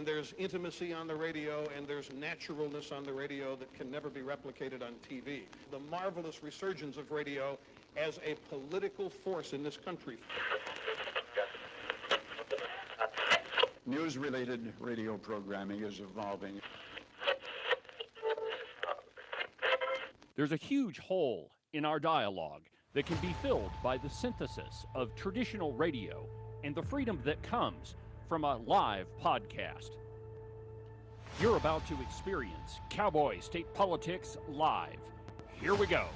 and there's intimacy on the radio, and there's naturalness on the radio that can never be replicated on TV. The marvelous resurgence of radio as a political force in this country. News-related radio programming is evolving. There's a huge hole in our dialogue that can be filled by the synthesis of traditional radio and the freedom that comes from a live podcast. You're about to experience Cowboy State Politics live. Here we go.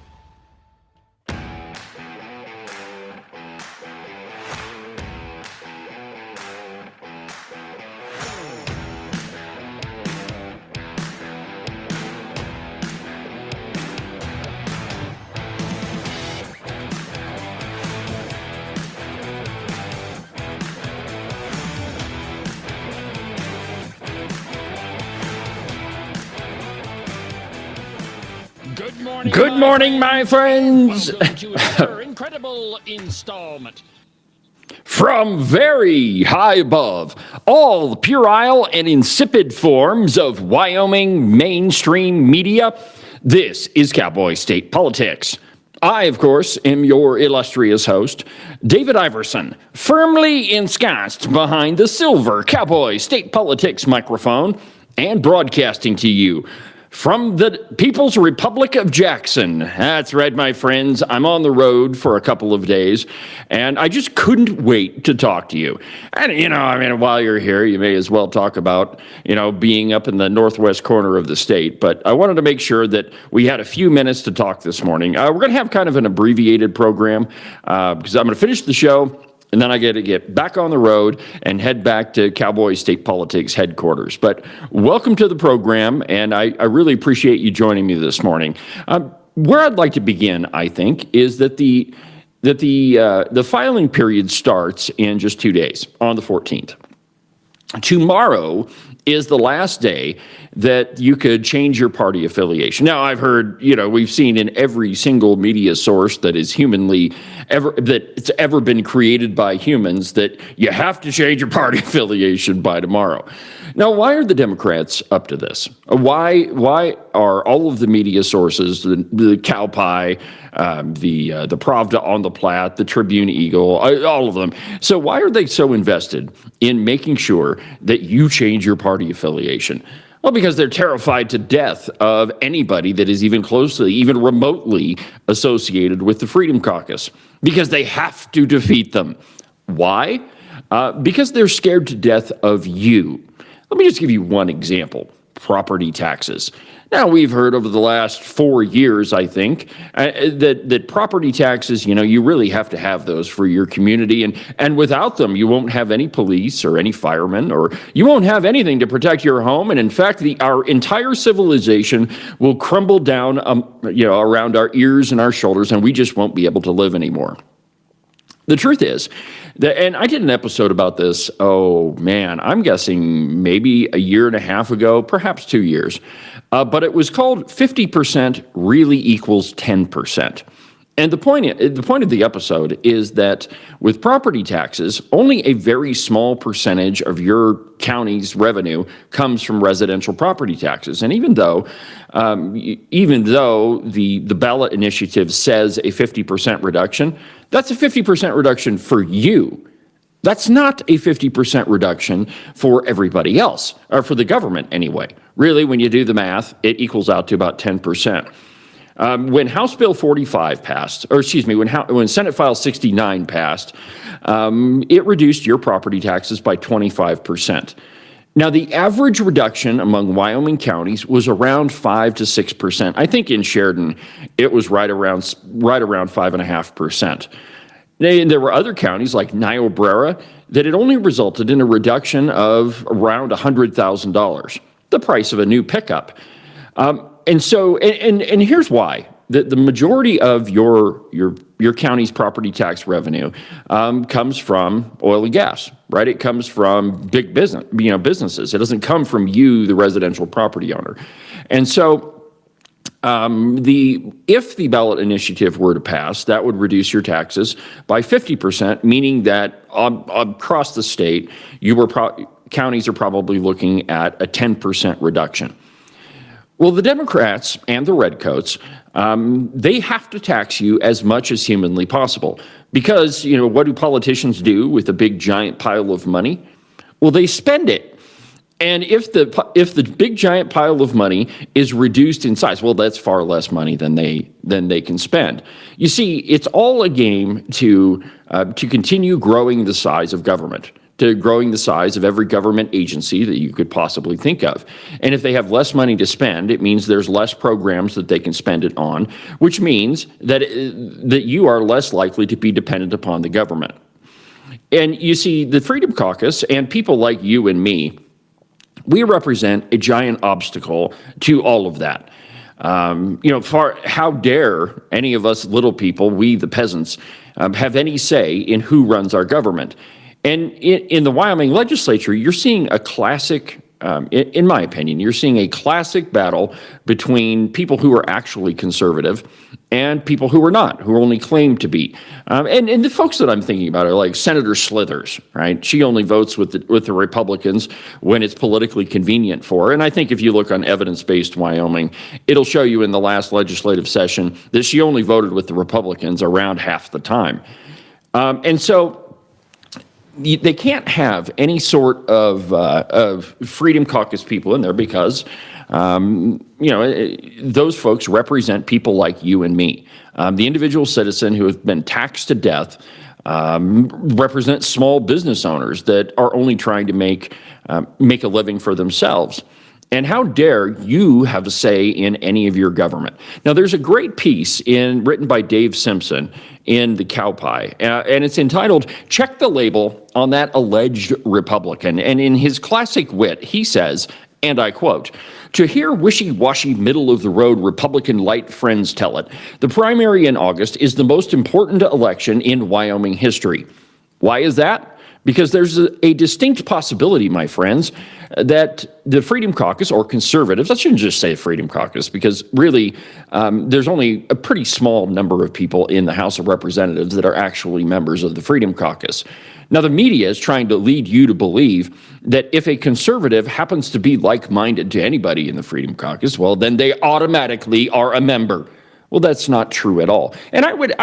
Good morning, my friends. Welcome to another incredible installment. From very high above all the puerile and insipid forms of Wyoming mainstream media, this is Cowboy State Politics. I, of course, am your illustrious host, David Iverson, firmly ensconced behind the silver Cowboy State Politics microphone and broadcasting to you from the People's Republic of Jackson. That's right, my friends. I'm on the road for a couple of days, and I just couldn't wait to talk to you. And, while you're here, you may as well talk about, being up in the northwest corner of the state. But I wanted to make sure that we had a few minutes to talk this morning. We're going to have kind of an abbreviated program because I'm going to finish the show, and then I got to get back on the road and head back to Cowboy State Politics headquarters. But welcome to the program, and I really appreciate you joining me this morning. Where I'd like to begin, I think, is that the filing period starts in just 2 days, on the 14th. Tomorrow is the last day that you could change your party affiliation. Now, I've heard, we've seen in every single media source that is that's ever been created by humans that you have to change your party affiliation by tomorrow. Now, why are the Democrats up to this? Why are all of the media sources, the Cowboy, the Pravda on the Platte, the Tribune Eagle, all of them? So why are they so invested in making sure that you change your party affiliation? Well, because they're terrified to death of anybody that is even closely, even remotely associated with the Freedom Caucus, because they have to defeat them. Why? Because they're scared to death of you. Let me just give you one example: property taxes. Now, we've heard over the last 4 years, I think, that property taxes, you really have to have those for your community. And without them, you won't have any police or any firemen, or you won't have anything to protect your home. And in fact, our entire civilization will crumble down, around our ears and our shoulders, and we just won't be able to live anymore. The truth is that, and I did an episode about this, I'm guessing maybe a year and a half ago, perhaps 2 years, but it was called 50% really equals 10%. And the point of the episode is that with property taxes, only a very small percentage of your county's revenue comes from residential property taxes. And even though the ballot initiative says a 50% reduction, that's a 50% reduction for you. That's not a 50% reduction for everybody else, or for the government anyway. Really, when you do the math, it equals out to about 10%. When House Bill 45 passed, when Senate File 69 passed, it reduced your property taxes by 25%. Now, the average reduction among Wyoming counties was around 5 to 6%. I think in Sheridan, it was right around 5.5%. And there were other counties like Niobrara that it only resulted in a reduction of around $100,000, the price of a new pickup. And here's why. The majority of your county's property tax revenue comes from oil and gas, right? It comes from big businesses. It doesn't come from you, the residential property owner. And so if the ballot initiative were to pass, that would reduce your taxes by 50%, meaning that across the state, counties are probably looking at a 10% reduction. Well, the Democrats and the Redcoats, they have to tax you as much as humanly possible because, what do politicians do with a big giant pile of money? Well, they spend it. And if the big giant pile of money is reduced in size, well, that's far less money than they can spend. You see, it's all a game to continue growing the size of government, to growing the size of every government agency that you could possibly think of. And if they have less money to spend, it means there's less programs that they can spend it on, which means that you are less likely to be dependent upon the government. And you see, the Freedom Caucus and people like you and me, we represent a giant obstacle to all of that. How dare any of us little people, we the peasants, have any say in who runs our government? And in the Wyoming legislature, you're seeing a classic, in my opinion, you're seeing a classic battle between people who are actually conservative and people who are not, who only claim to be. And the folks that I'm thinking about are like Senator Slithers, right? She only votes with the Republicans when it's politically convenient for her. And I think if you look on evidence-based Wyoming, it'll show you in the last legislative session that she only voted with the Republicans around half the time. And so they can't have any sort of Freedom Caucus people in there because, those folks represent people like you and me. The individual citizen who has been taxed to death represents small business owners that are only trying to make a living for themselves. And how dare you have a say in any of your government? Now, there's a great piece written by Dave Simpson in the Cowboy, and it's entitled, "Check the Label on That Alleged Republican." And in his classic wit, he says, and I quote, "To hear wishy-washy, middle-of-the-road Republican light friends tell it, the primary in August is the most important election in Wyoming history." Why is that? Because there's a distinct possibility, my friends, that the Freedom Caucus or conservatives, I shouldn't just say Freedom Caucus, because really there's only a pretty small number of people in the House of Representatives that are actually members of the Freedom Caucus. Now, the media is trying to lead you to believe that if a conservative happens to be like-minded to anybody in the Freedom Caucus, well, then they automatically are a member. Well, that's not true at all. And I would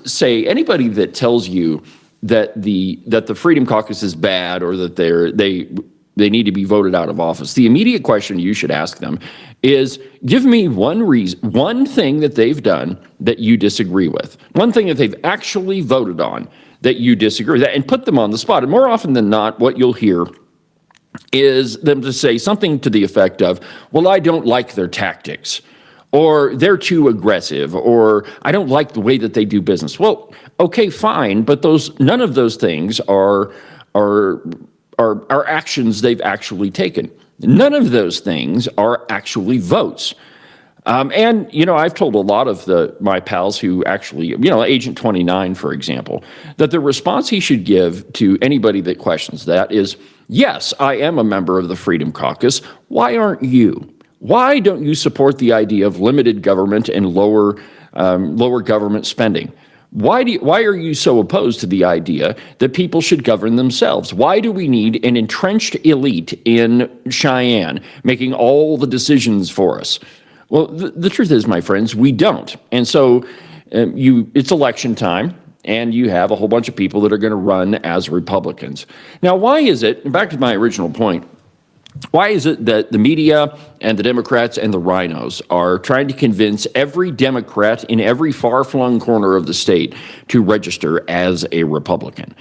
say anybody that tells you that the Freedom Caucus is bad or that they need to be voted out of office, the immediate question you should ask them is, give me one thing that they've done that you disagree with, one thing that they've actually voted on that you disagree with, and put them on the spot. And more often than not, what you'll hear is them to say something to the effect of, well, I don't like their tactics, or they're too aggressive, or I don't like the way that they do business. Well, okay, fine, but none of those things are actions they've actually taken. None of those things are actually votes. And I've told a lot of my pals who actually, Agent 29, for example, that the response he should give to anybody that questions that is, yes, I am a member of the Freedom Caucus. Why aren't you? Why don't you support the idea of limited government and lower government spending? Why are you so opposed to the idea that people should govern themselves? Why do we need an entrenched elite in Cheyenne making all the decisions for us? Well, the truth is, my friends, we don't. And so it's election time, and you have a whole bunch of people that are going to run as Republicans. Now, why is it, back to my original point, why is it that the media and the Democrats and the rhinos are trying to convince every Democrat in every far-flung corner of the state to register as a Republican?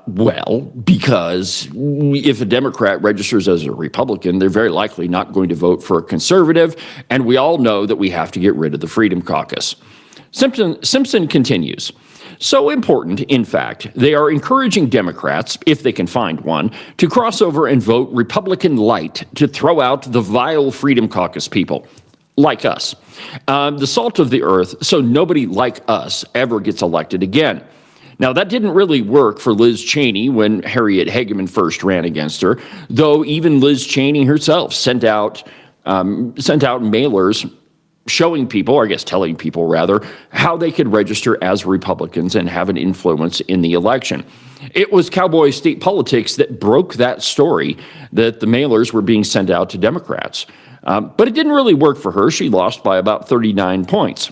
Well, because if a Democrat registers as a Republican, they're very likely not going to vote for a conservative, and we all know that we have to get rid of the Freedom Caucus. Simpson continues. So important, in fact, they are encouraging Democrats, if they can find one, to cross over and vote Republican light to throw out the vile Freedom Caucus people, like us, the salt of the earth, so nobody like us ever gets elected again. Now, that didn't really work for Liz Cheney when Harriet Hageman first ran against her, though even Liz Cheney herself sent out mailers showing people, or I guess telling people rather, how they could register as Republicans and have an influence in the election. It was Cowboy State Politics that broke that story that the mailers were being sent out to Democrats. But it didn't really work for her. She lost by about 39 points.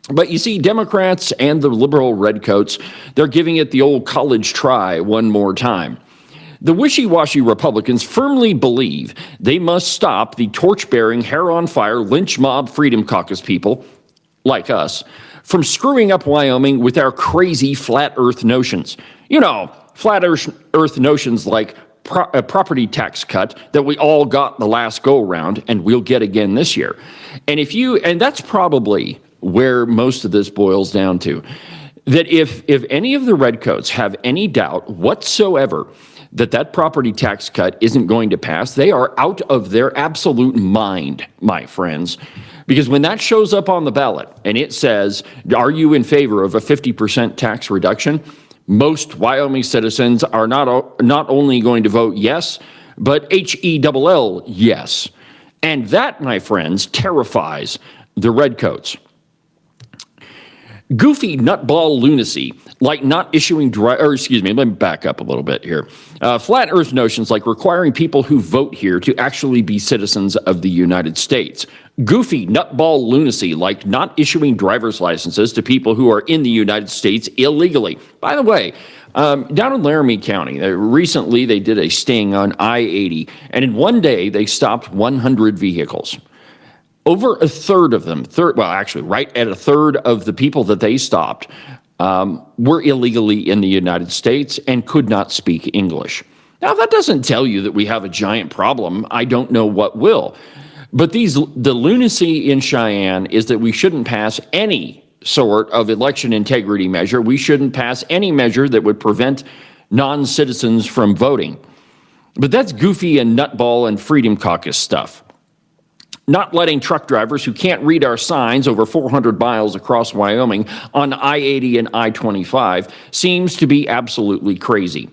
But you see, Democrats and the liberal redcoats, they're giving it the old college try one more time. The wishy-washy Republicans firmly believe they must stop the torch-bearing, hair-on-fire, lynch mob Freedom Caucus people, like us, from screwing up Wyoming with our crazy flat earth notions. You know, flat earth notions like a property tax cut that we all got the last go-around and we'll get again this year. And that's probably where most of this boils down to. That if any of the redcoats have any doubt whatsoever that property tax cut isn't going to pass, they are out of their absolute mind, my friends. Because when that shows up on the ballot and it says, are you in favor of a 50% tax reduction? Most Wyoming citizens are not only going to vote yes, but HELL yes. And that, my friends, terrifies the redcoats. Goofy nutball lunacy, like not issuing let me back up a little bit here. Flat earth notions like requiring people who vote here to actually be citizens of the United States. Goofy nutball lunacy, like not issuing driver's licenses to people who are in the United States illegally. By the way, down in Laramie County, recently they did a sting on I-80, and in one day they stopped 100 vehicles. Over a third of them, right at a third of the people that they stopped were illegally in the United States and could not speak English. Now, if that doesn't tell you that we have a giant problem, I don't know what will. But the lunacy in Cheyenne is that we shouldn't pass any sort of election integrity measure. We shouldn't pass any measure that would prevent non-citizens from voting. But that's goofy and nutball and Freedom Caucus stuff. Not letting truck drivers who can't read our signs over 400 miles across Wyoming on I-80 and I-25 seems to be absolutely crazy.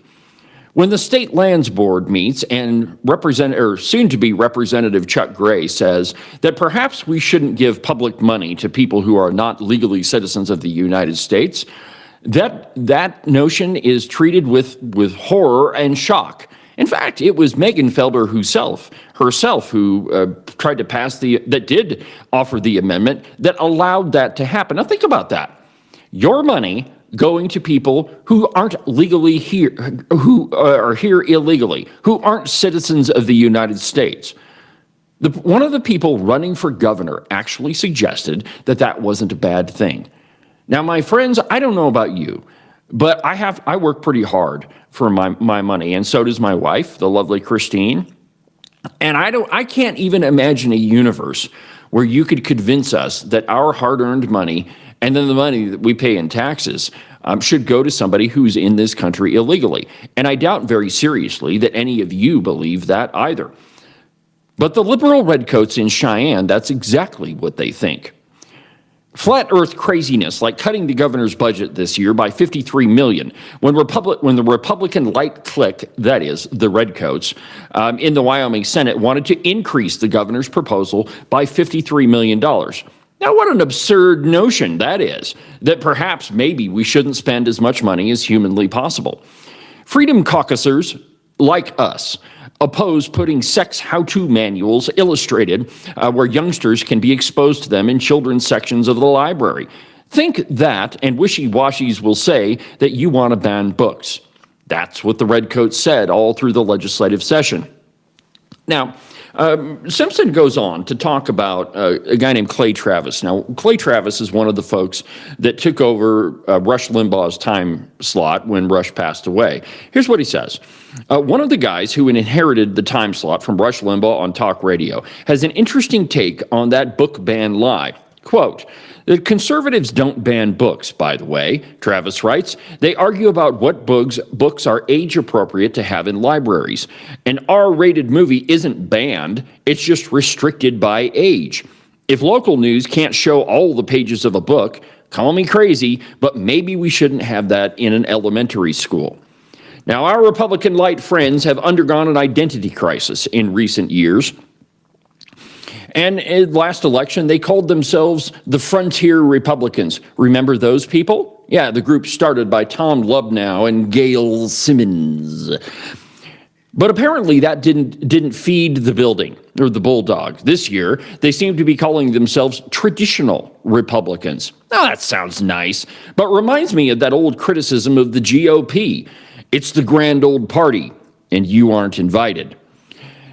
When the State Lands Board meets and soon-to-be Representative Chuck Gray says that perhaps we shouldn't give public money to people who are not legally citizens of the United States, that notion is treated with horror and shock. In fact, it was Megan Felder herself who tried to pass that did offer the amendment that allowed that to happen. Now think about that. Your money going to people who aren't legally here, who are here illegally, who aren't citizens of the United States. One of the people running for governor actually suggested that wasn't a bad thing. Now, my friends, I don't know about you, but I work pretty hard for my money, and so does my wife, the lovely Christine. And I can't even imagine a universe where you could convince us that our hard-earned money and then the money that we pay in taxes should go to somebody who's in this country illegally. And I doubt very seriously that any of you believe that either. But the liberal redcoats in Cheyenne, that's exactly what they think. Flat earth craziness, like cutting the governor's budget this year by $53 million, when the Republican light clique, that is, the redcoats, in the Wyoming Senate wanted to increase the governor's proposal by $53 million. Now, what an absurd notion that is, that perhaps maybe we shouldn't spend as much money as humanly possible. Freedom caucusers, like us, oppose putting sex how-to manuals illustrated where youngsters can be exposed to them in children's sections of the library. Think that, and wishy-washies will say that you want to ban books. That's what the redcoats said all through the legislative session. Now, Simpson goes on to talk about a guy named Clay Travis. Now, Clay Travis is one of the folks that took over Rush Limbaugh's time slot when Rush passed away. Here's what he says. One of the guys who inherited the time slot from Rush Limbaugh on talk radio has an interesting take on that book ban lie. Quote, "The conservatives don't ban books, by the way," Travis writes. "They argue about what books are age appropriate to have in libraries. An R-rated movie isn't banned, it's just restricted by age. If local news can't show all the pages of a book, call me crazy, but maybe we shouldn't have that in an elementary school." Now, our Republican light friends have undergone an identity crisis in recent years. And in last election, they called themselves the Frontier Republicans. Remember those people? Yeah, the group started by Tom Lubnow and Gail Simmons. But apparently that didn't feed the building or the bulldog. This year, they seem to be calling themselves traditional Republicans. Now, that sounds nice, but reminds me of that old criticism of the GOP. It's the grand old party, and you aren't invited.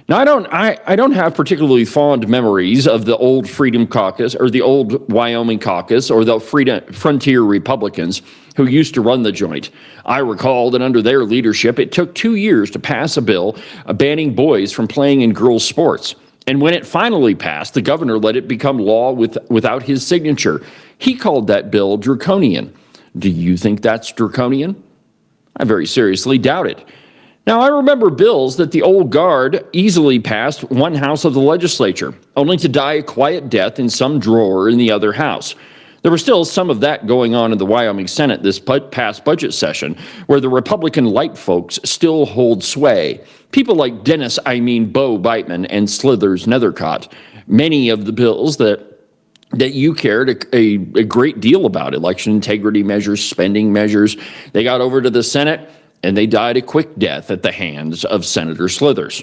Now, I don't have particularly fond memories of the old Freedom Caucus or the old Wyoming Caucus or the Frontier Republicans who used to run the joint. I recall that under their leadership, it took 2 years to pass a bill banning boys from playing in girls' sports. And when it finally passed, the governor let it become law without his signature. He called that bill draconian. Do you think that's draconian? I very seriously doubt it. Now, I remember bills that the old guard easily passed one house of the legislature, only to die a quiet death in some drawer in the other house. There was still some of that going on in the Wyoming Senate this past budget session, where the Republican light folks still hold sway. People like Bo Beitman and Slithers Nethercott. Many of the bills that you cared a great deal about, election integrity measures, spending measures, they got over to the Senate, and they died a quick death at the hands of Senator Slithers.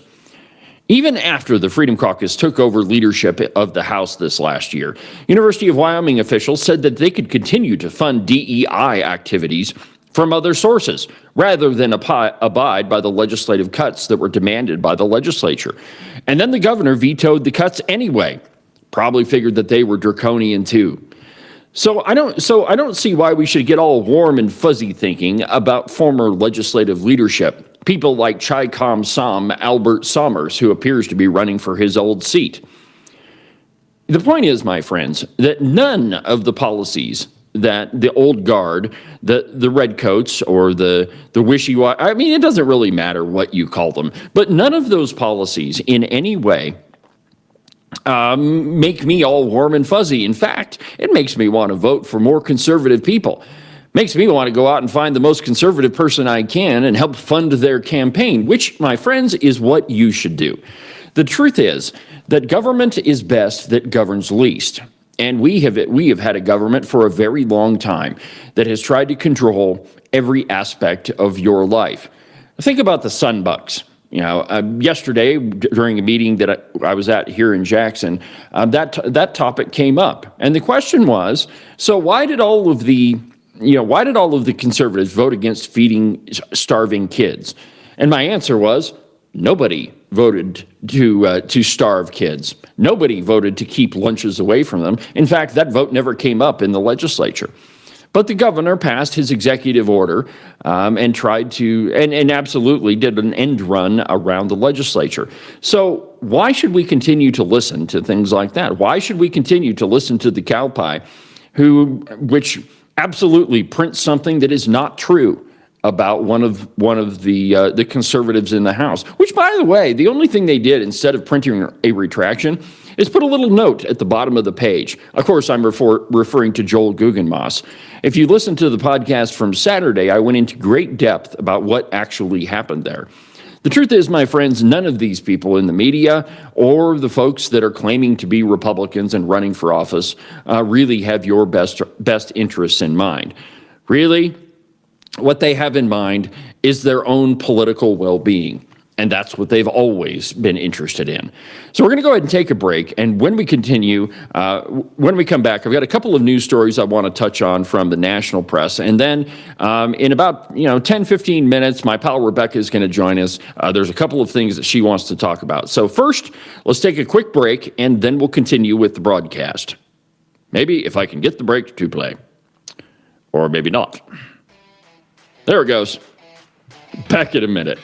Even after the Freedom Caucus took over leadership of the House this last year, University of Wyoming officials said that they could continue to fund DEI activities from other sources rather than abide by the legislative cuts that were demanded by the legislature. And then the governor vetoed the cuts anyway. Probably figured that they were draconian too. So I don't see why we should get all warm and fuzzy thinking about former legislative leadership. People like Chi Com Som Albert Sommers, who appears to be running for his old seat. The point is, my friends, that none of the policies that the old guard, the redcoats, or the wishy-washy, I mean, it doesn't really matter what you call them, but none of those policies in any way make me all warm and fuzzy. In fact, it makes me want to vote for more conservative people. Makes me want to go out and find the most conservative person I can and help fund their campaign, which, my friends, is what you should do. The truth is that government is best that governs least. And we have had a government for a very long time that has tried to control every aspect of your life. Think about the Sunbucks. You know, yesterday during a meeting that I was at here in Jackson, that topic came up, and the question was: so why did all of the conservatives vote against feeding starving kids? And my answer was: nobody voted to starve kids. Nobody voted to keep lunches away from them. In fact, that vote never came up in the legislature. But the governor passed his executive order and tried to, and absolutely did an end run around the legislature. So why should we continue to listen to things like that? Why should we continue to listen to the cow pie which absolutely prints something that is not true about one of the conservatives in the House? Which, by the way, the only thing they did instead of printing a retraction is put a little note at the bottom of the page. Of course, I'm referring to Joel Guggenmoss. If you listen to the podcast from Saturday, I went into great depth about what actually happened there. The truth is, my friends, none of these people in the media or the folks that are claiming to be Republicans and running for office really have your best interests in mind. Really, what they have in mind is their own political well-being. And that's what they've always been interested in. So we're going to go ahead and take a break. And when we continue, when we come back, I've got a couple of news stories I want to touch on from the national press. And then in about 10, 15 minutes, my pal Rebecca is going to join us. There's a couple of things that she wants to talk about. So first, let's take a quick break, and then we'll continue with the broadcast. Maybe if I can get the break to play. Or maybe not. There it goes. Back in a minute.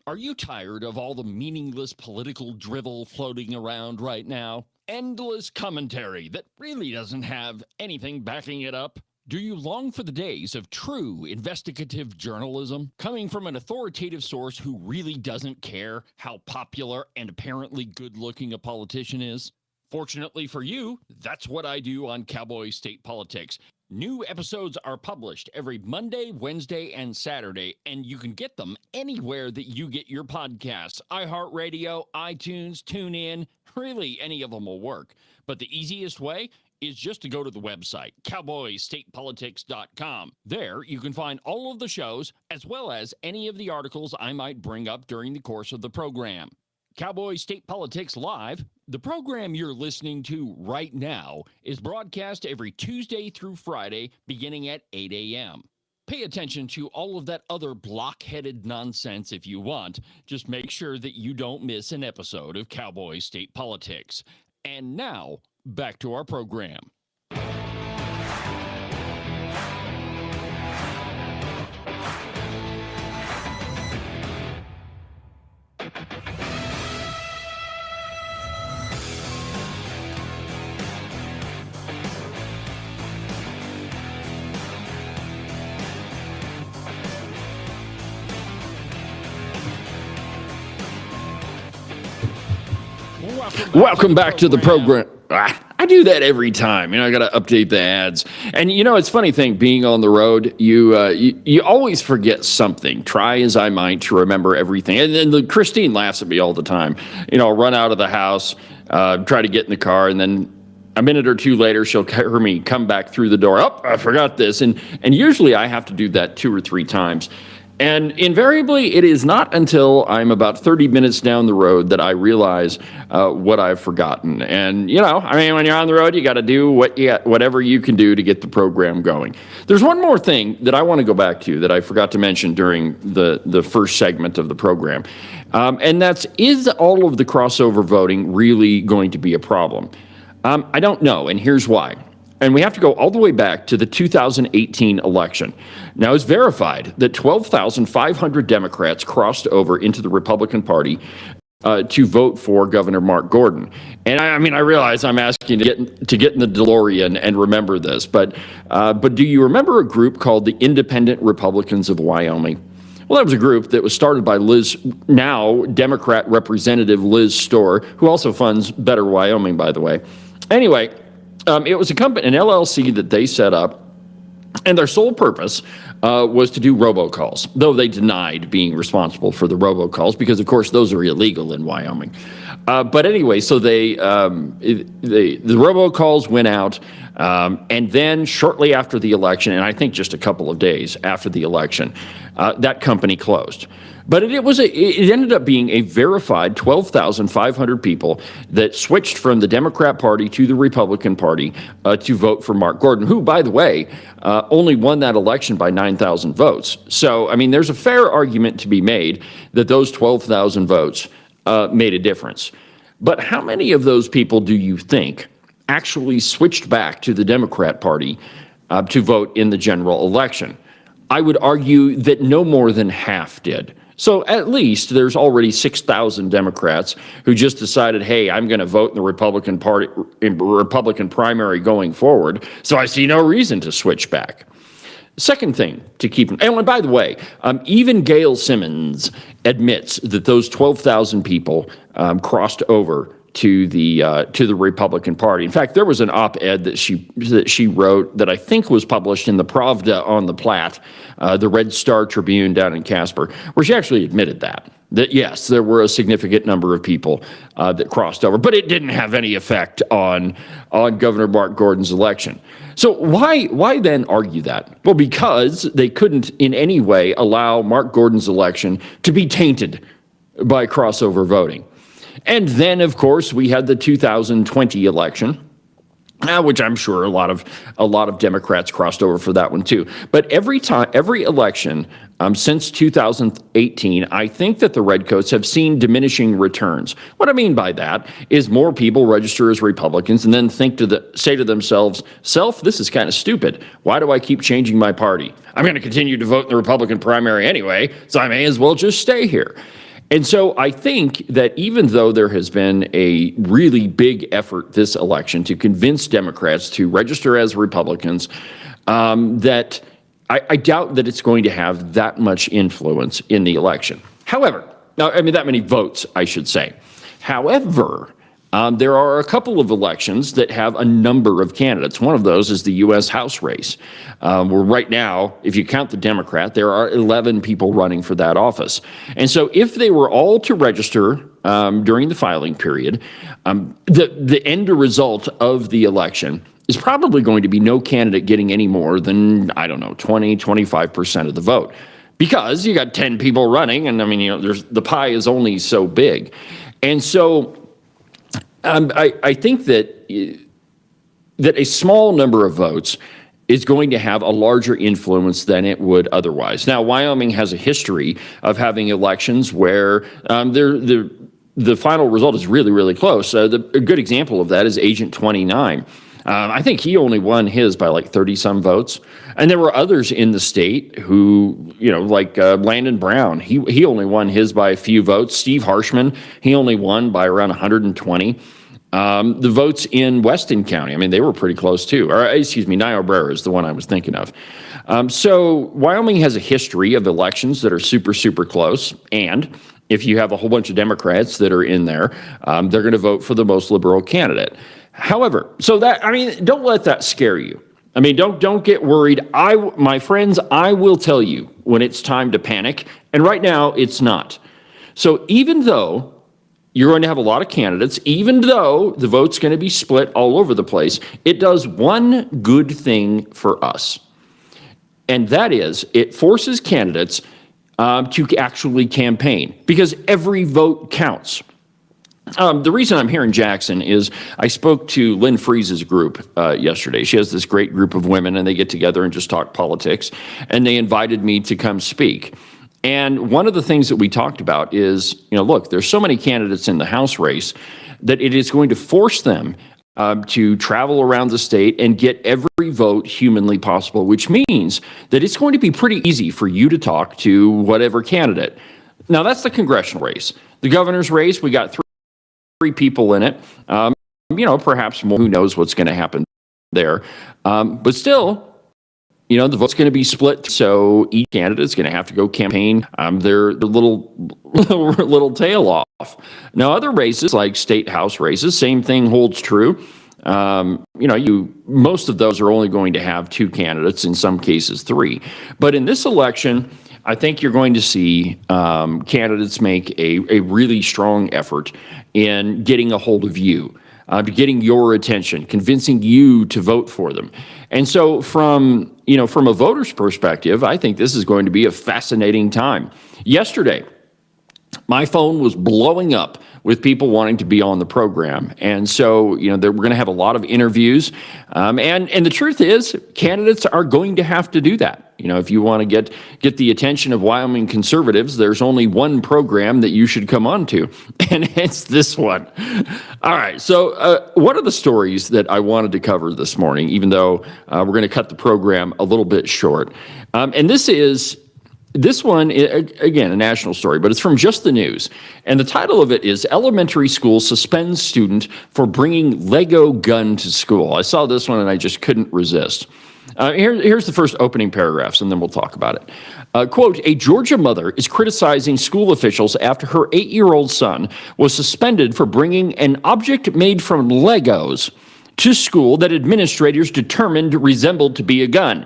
Are you tired of all the meaningless political drivel floating around right now? endless commentary that really doesn't have anything backing it up? Do you long for the days of true investigative journalism coming from an authoritative source who really doesn't care how popular and apparently good-looking a politician is? Fortunately for you, that's what I do on Cowboy State Politics. New episodes are published every Monday, Wednesday, and Saturday, and you can get them anywhere that you get your podcasts. iHeartRadio, iTunes, TuneIn, really any of them will work. But the easiest way is just to go to the website, cowboystatepolitics.com. There, you can find all of the shows, as well as any of the articles I might bring up during the course of the program. Cowboy State Politics Live, the program you're listening to right now, is broadcast every Tuesday through Friday, beginning at 8 a.m. Pay attention to all of that other block-headed nonsense if you want. Just make sure that you don't miss an episode of Cowboy State Politics. And now, back to our program. Welcome back to the program. I do that every time. I got to update the ads. And it's funny thing, being on the road, you always forget something. Try as I might to remember everything. And then Christine laughs at me all the time. I'll run out of the house, try to get in the car, and then a minute or two later, she'll hear me come back through the door. Oh, I forgot this. And usually I have to do that 2 or 3 times. And invariably, it is not until I'm about 30 minutes down the road that I realize what I've forgotten. And, when you're on the road, you got to do whatever you can do to get the program going. There's one more thing that I want to go back to that I forgot to mention during the first segment of the program. And that's, is all of the crossover voting really going to be a problem? I don't know, and here's why. And we have to go all the way back to the 2018 election. Now, it's verified that 12,500 Democrats crossed over into the Republican Party to vote for Governor Mark Gordon. And I realize I'm asking to get in the DeLorean and remember this, but do you remember a group called the Independent Republicans of Wyoming? Well, that was a group that was started by now Democrat Representative Liz Storr, who also funds Better Wyoming, by the way. Anyway, it was an LLC that they set up, and their sole purpose was to do robocalls, though they denied being responsible for the robocalls because, of course, those are illegal in Wyoming. But anyway, so the robocalls went out, and then shortly after the election, and I think just a couple of days after the election, that company closed. But it ended up being a verified 12,500 people that switched from the Democrat Party to the Republican Party to vote for Mark Gordon, who, by the way, only won that election by 9,000 votes. So, there's a fair argument to be made that those 12,000 votes made a difference. But how many of those people do you think actually switched back to the Democrat Party to vote in the general election? I would argue that no more than half did. So at least there's already 6,000 Democrats who just decided, hey, I'm going to vote in the Republican Party, Republican primary going forward, so I see no reason to switch back. Second thing to keep, and by the way, even Gail Simmons admits that those 12,000 people crossed over to the Republican Party. In fact, there was an op-ed that she wrote that I think was published in the Pravda on the Platte, the Red Star Tribune down in Casper, where she actually admitted that yes, there were a significant number of people that crossed over, but it didn't have any effect on Governor Mark Gordon's election. So why then argue that? Well, because they couldn't in any way allow Mark Gordon's election to be tainted by crossover voting. And then, of course, we had the 2020 election, which I'm sure a lot of Democrats crossed over for that one too. But every election since 2018, I think that the Redcoats have seen diminishing returns. What I mean by that is more people register as Republicans and then say to themselves, this is kind of stupid. Why do I keep changing my party? I'm going to continue to vote in the Republican primary anyway, so I may as well just stay here. And so I think that even though there has been a really big effort this election to convince Democrats to register as Republicans, that I doubt that it's going to have that much influence in the election. However, that many votes, I should say. However, there are a couple of elections that have a number of candidates. One of those is the U.S. House race, where right now, if you count the Democrat, there are 11 people running for that office. And so if they were all to register during the filing period, the end result of the election is probably going to be no candidate getting any more than, 20, 25% of the vote. Because you got 10 people running, and the pie is only so big. And so I think that a small number of votes is going to have a larger influence than it would otherwise. Now, Wyoming has a history of having elections where the final result is really, really close. A good example of that is Agent 29. I think he only won his by like 30-some votes. And there were others in the state who, like Landon Brown, he only won his by a few votes. Steve Harshman, he only won by around 120. The votes in Weston County, they were pretty close too. Or, Niobrara is the one I was thinking of. So Wyoming has a history of elections that are super, super close. And if you have a whole bunch of Democrats that are in there, they're going to vote for the most liberal candidate. However, don't let that scare you. Don't get worried. My friends, I will tell you when it's time to panic. And right now, it's not. So even though you're going to have a lot of candidates, even though the vote's going to be split all over the place, it does one good thing for us. And that is, it forces candidates to actually campaign, because every vote counts. The reason I'm here in Jackson is I spoke to Lynn Freese's group yesterday. She has this great group of women, and they get together and just talk politics, and they invited me to come speak. And one of the things that we talked about is, look, there's so many candidates in the House race that it is going to force them to travel around the state and get every vote humanly possible, which means that it's going to be pretty easy for you to talk to whatever candidate. Now, that's the congressional race. The governor's race, we got three people in it, perhaps more. Who knows what's going to happen there? But still, the vote's going to be split. So each candidate is going to have to go campaign their little tail off. Now, other races like state house races, same thing holds true. Most of those are only going to have two candidates, in some cases three. But in this election, I think you're going to see candidates make a really strong effort in getting a hold of you, getting your attention, convincing you to vote for them. And so from a voter's perspective, I think this is going to be a fascinating time. Yesterday, my phone was blowing up with people wanting to be on the program. And so, we're going to have a lot of interviews. And the truth is, candidates are going to have to do that. If you want to get the attention of Wyoming conservatives, there's only one program that you should come on to, and it's this one. All right, so one of the stories that I wanted to cover this morning, even though we're going to cut the program a little bit short, and this one, again, a national story, but it's from Just the News. And the title of it is Elementary School Suspends Student for Bringing Lego Gun to School. I saw this one and I just couldn't resist. Here's the first opening paragraphs, and then we'll talk about it. Quote, a Georgia mother is criticizing school officials after her 8-year-old son was suspended for bringing an object made from Legos to school that administrators determined resembled to be a gun.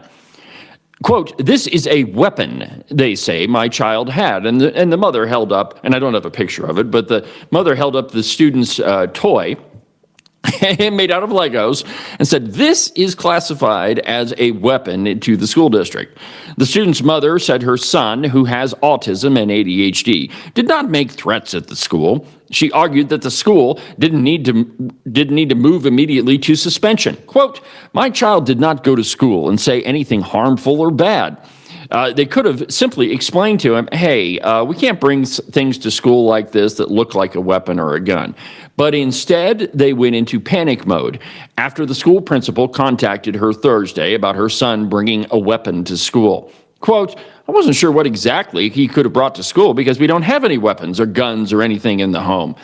Quote, this is a weapon, they say, my child had. And the mother held up, and I don't have a picture of it, but the mother held up the student's toy made out of Legos and said, this is classified as a weapon to the school district. The student's mother said her son, who has autism and ADHD, did not make threats at the school. She argued that the school didn't need to move immediately to suspension. Quote, my child did not go to school and say anything harmful or bad. They could have simply explained to him, hey, we can't bring things to school like this that look like a weapon or a gun. But instead, they went into panic mode after the school principal contacted her Thursday about her son bringing a weapon to school. Quote, I wasn't sure what exactly he could have brought to school because we don't have any weapons or guns or anything in the home.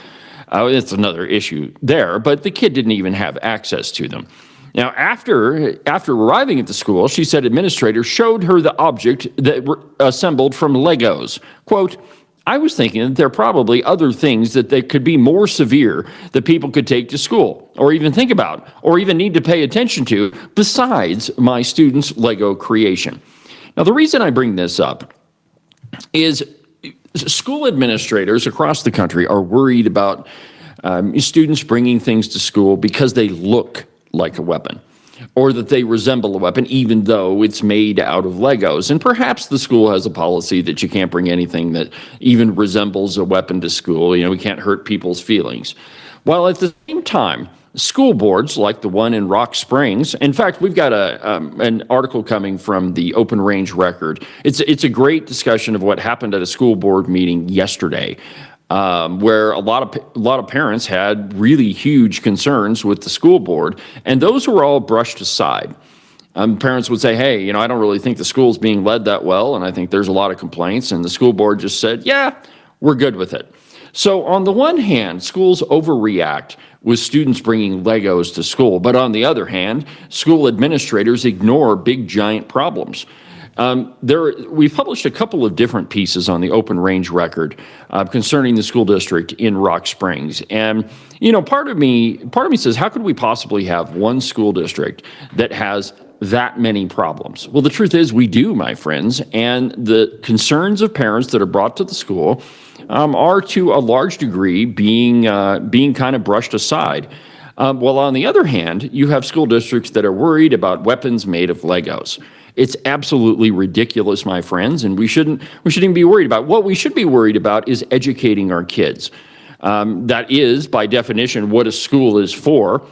It's another issue there, but the kid didn't even have access to them. Now, after arriving at the school, she said administrators showed her the object that were assembled from Legos. Quote, I was thinking that there are probably other things that they could be more severe that people could take to school or even think about or even need to pay attention to besides my students' Lego creation. Now, the reason I bring this up is school administrators across the country are worried about students bringing things to school because they look like a weapon or that they resemble a weapon even though it's made out of Legos. And perhaps the school has a policy that you can't bring anything that even resembles a weapon to school. You know, we can't hurt people's feelings. While at the same time, school boards like the one in Rock Springs, in fact, we've got an article coming from the Open Range Record. It's a great discussion of what happened at a school board meeting yesterday. Where a lot of parents had really huge concerns with the school board, and those were all brushed aside. Parents would say, hey, you know, I don't really think the school's being led that well, and I think there's a lot of complaints, and the school board just said, yeah, we're good with it. So on the one hand, schools overreact with students bringing Legos to school, but on the other hand, school administrators ignore big, giant problems. We've published a couple of different pieces on the Open Range Record concerning the school district in Rock Springs. And, you know, part of me says, how could we possibly have one school district that has that many problems? Well, the truth is we do, my friends, and the concerns of parents that are brought to the school are to a large degree being kind of brushed aside. While on the other hand, you have school districts that are worried about weapons made of Legos. It's absolutely ridiculous, my friends, and we shouldn't even be worried about. What we should be worried about is educating our kids. That is, by definition, what a school is for.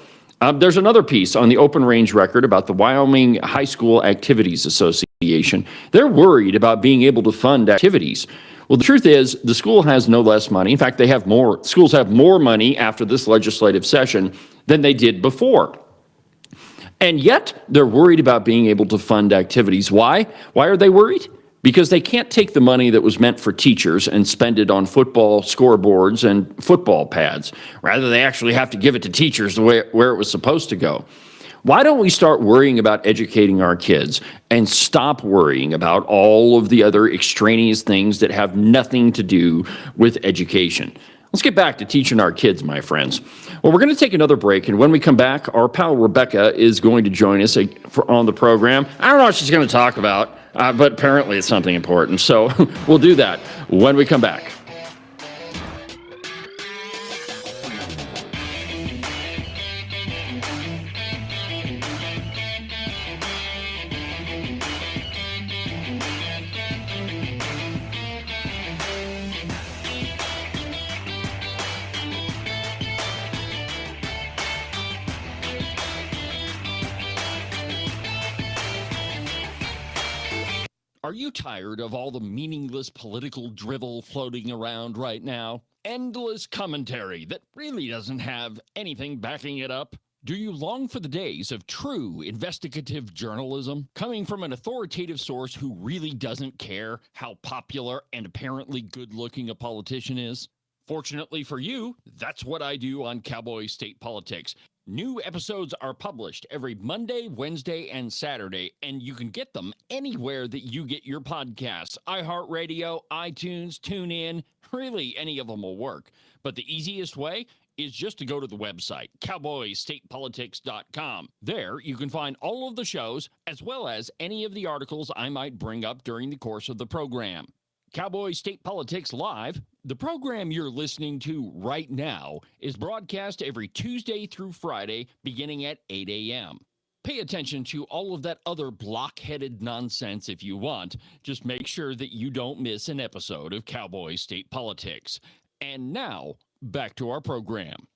There's another piece on the Open Range Record about the Wyoming High School Activities Association. They're worried about being able to fund activities. Well, the truth is, the school has no less money. In fact, schools have more money after this legislative session than they did before. And yet, they're worried about being able to fund activities. Why? Why are they worried? Because they can't take the money that was meant for teachers and spend it on football scoreboards and football pads. Rather, they actually have to give it to teachers where it was supposed to go. Why don't we start worrying about educating our kids and stop worrying about all of the other extraneous things that have nothing to do with education? Let's get back to teaching our kids, my friends. Well, we're going to take another break, and when we come back, our pal Rebecca is going to join us on the program. I don't know what she's going to talk about, but apparently it's something important, so we'll do that when we come back. Are you tired of all the meaningless political drivel floating around right now? Endless commentary that really doesn't have anything backing it up? Do you long for the days of true investigative journalism coming from an authoritative source who really doesn't care how popular and apparently good-looking a politician is? Fortunately for you, that's what I do on Cowboy State Politics. New episodes are published every Monday, Wednesday, and Saturday, and you can get them anywhere that you get your podcasts. iHeartRadio, iTunes, TuneIn, really any of them will work. But the easiest way is just to go to the website, cowboystatepolitics.com. There, you can find all of the shows, as well as any of the articles I might bring up during the course of the program. Cowboy State Politics Live, the program you're listening to right now, is broadcast every Tuesday through Friday, beginning at 8 a.m. Pay attention to all of that other block-headed nonsense if you want. Just make sure that you don't miss an episode of Cowboy State Politics. And now, back to our program.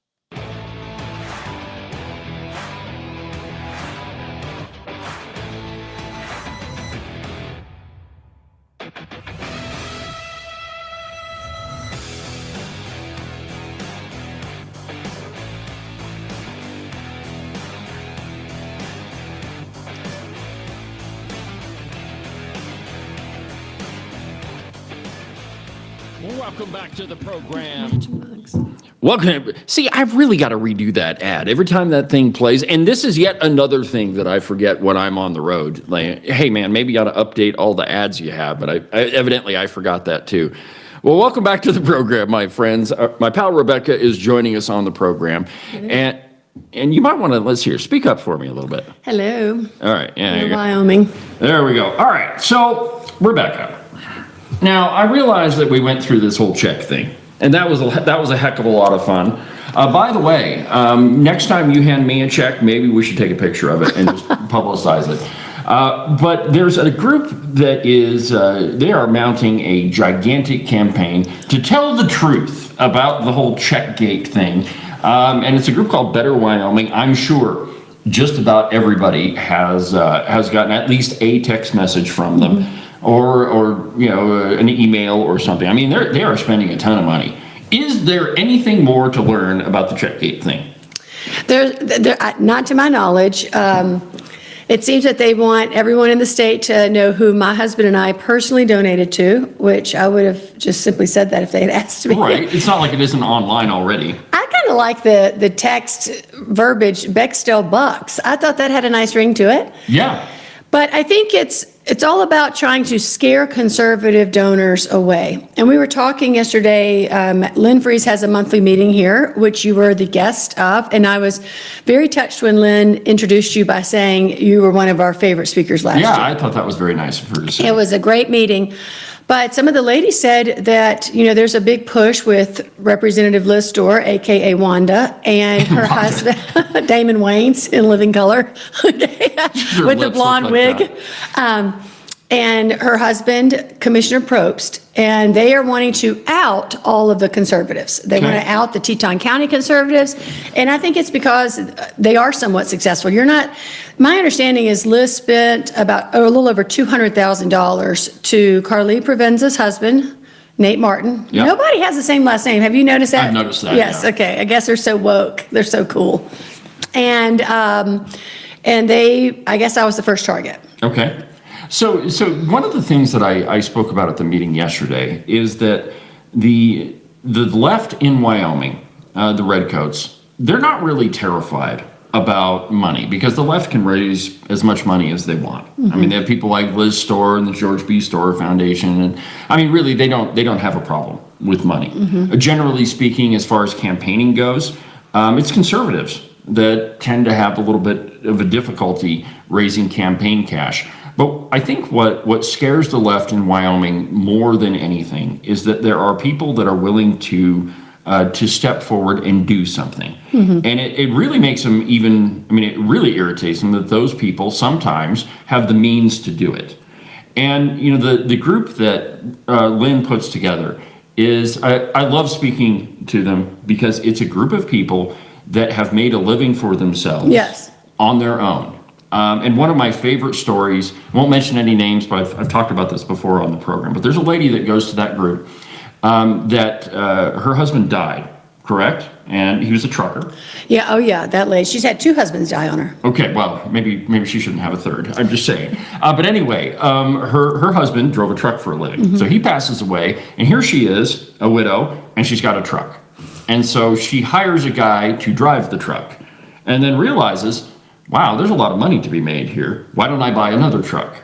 Welcome back to the program. Welcome. See, I've really got to redo that ad every time that thing plays. And this is yet another thing that I forget when I'm on the road. Like, hey, man, maybe you ought to update all the ads you have. But evidently I forgot that too. Well, welcome back to the program, my friends. My pal Rebecca is joining us on the program. And you might want to, let's hear, speak up for me a little bit. Hello. All right. Yeah, there you go. Wyoming. There we go. All right. So, Rebecca, now I realize that we went through this whole check thing. And that was a heck of a lot of fun. By the way, next time you hand me a check, maybe we should take a picture of it and just publicize it. But there's a group that is, they are mounting a gigantic campaign to tell the truth about the whole Checkgate thing. And it's a group called Better Wyoming. I'm sure just about everybody has gotten at least a text message from them. Or you know, an email or something. I mean, they are spending a ton of money. Is there anything more to learn about the Checkgate thing? Not to my knowledge. It seems that they want everyone in the state to know who my husband and I personally donated to, which I would have just simply said that if they had asked me. Right. It's not like it isn't online already. I kind of like the text verbiage, Bextel Bucks. I thought that had a nice ring to it. Yeah. But I think it's all about trying to scare conservative donors away. And we were talking yesterday, Lynn Freeze has a monthly meeting here, which you were the guest of. And I was very touched when Lynn introduced you by saying you were one of our favorite speakers last year. Yeah, I thought that was very nice of her to say. It was a great meeting. But some of the ladies said that, you know, there's a big push with Representative Liz Storr, AKA Wanda, and her husband, Damon Wayans in living color, with the blonde wig. And her husband, Commissioner Probst, and they are wanting to out all of the conservatives. They want to out the Teton County conservatives, and I think it's because they are somewhat successful. My understanding is Liz spent about a little over $200,000 to Carly Provenza's husband, Nate Martin. Yep. Nobody has the same last name. Have you noticed that? I've noticed that, Yes, yeah. okay. I guess they're so woke. They're so cool. And I guess I was the first target. Okay. So one of the things that I spoke about at the meeting yesterday is that the left in Wyoming, the Redcoats, they're not really terrified about money because the left can raise as much money as they want. I mean, they have people like Liz Storr and the George B. Storr Foundation, and I mean, really, they don't have a problem with money. Generally speaking, as far as campaigning goes, it's conservatives that tend to have a little bit of a difficulty raising campaign cash. But I think what scares the left in Wyoming more than anything is that there are people that are willing to step forward and do something. And it really makes them it really irritates them that those people sometimes have the means to do it. And, you know, the group that Lynn puts together is, I love speaking to them because it's a group of people that have made a living for themselves on their own. And one of my favorite stories, I won't mention any names, but I've talked about this before on the program, but there's a lady that goes to that group that her husband died, correct? And he was a trucker. Yeah, oh yeah, that lady. She's had 2 husbands die on her. Okay, well, maybe she shouldn't have a third. I'm just saying. But anyway, her husband drove a truck for a living. So he passes away, and here she is, a widow, and she's got a truck. And so she hires a guy to drive the truck and then realizes, wow, there's a lot of money to be made here. Why don't I buy another truck?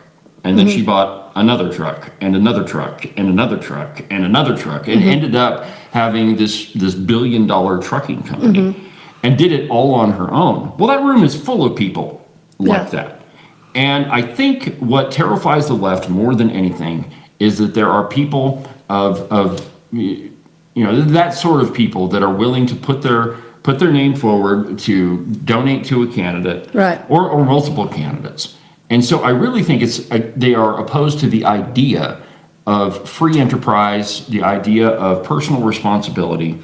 And then she bought another truck and another truck and another truck and another truck and ended up having this $1 billion trucking company and did it all on her own. Well, that room is full of people like that. And I think what terrifies the left more than anything is that there are people of that sort of people that are willing to put their name forward to donate to a candidate or multiple candidates. And so I really think they are opposed to the idea of free enterprise, the idea of personal responsibility.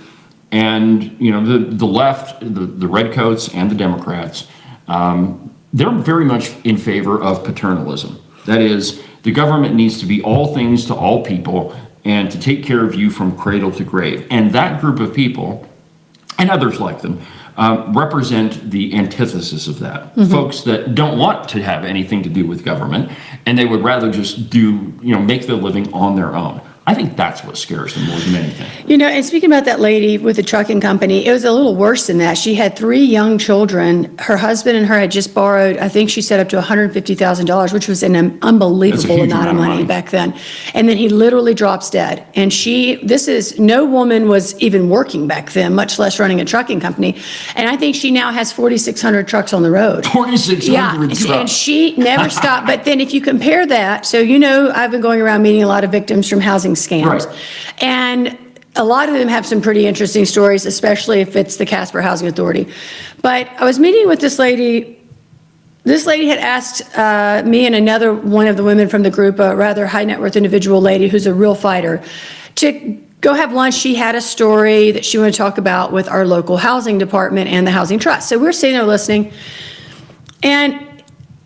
And, you know, the left, the Redcoats and the Democrats, they're very much in favor of paternalism. That is, the government needs to be all things to all people and to take care of you from cradle to grave. And that group of people, and others like them, represent the antithesis of that. Folks that don't want to have anything to do with government, and they would rather just make their living on their own. I think that's what scares them more than anything. You know, and speaking about that lady with the trucking company, it was a little worse than that. She had 3 young children. Her husband and her had just borrowed, I think she said up to $150,000, which was an unbelievable huge amount of money back then. And then he literally drops dead. And no woman was even working back then, much less running a trucking company. And I think she now has 4,600 trucks on the road. 4,600 trucks. And she never stopped. But then if you compare that, so I've been going around meeting a lot of victims from housing scams. Right. And a lot of them have some pretty interesting stories, especially if it's the Casper Housing Authority. But I was meeting with this lady. This lady had asked me and another one of the women from the group, a rather high net worth individual lady who's a real fighter, to go have lunch. She had a story that she wanted to talk about with our local housing department and the housing trust. So we're sitting there listening. And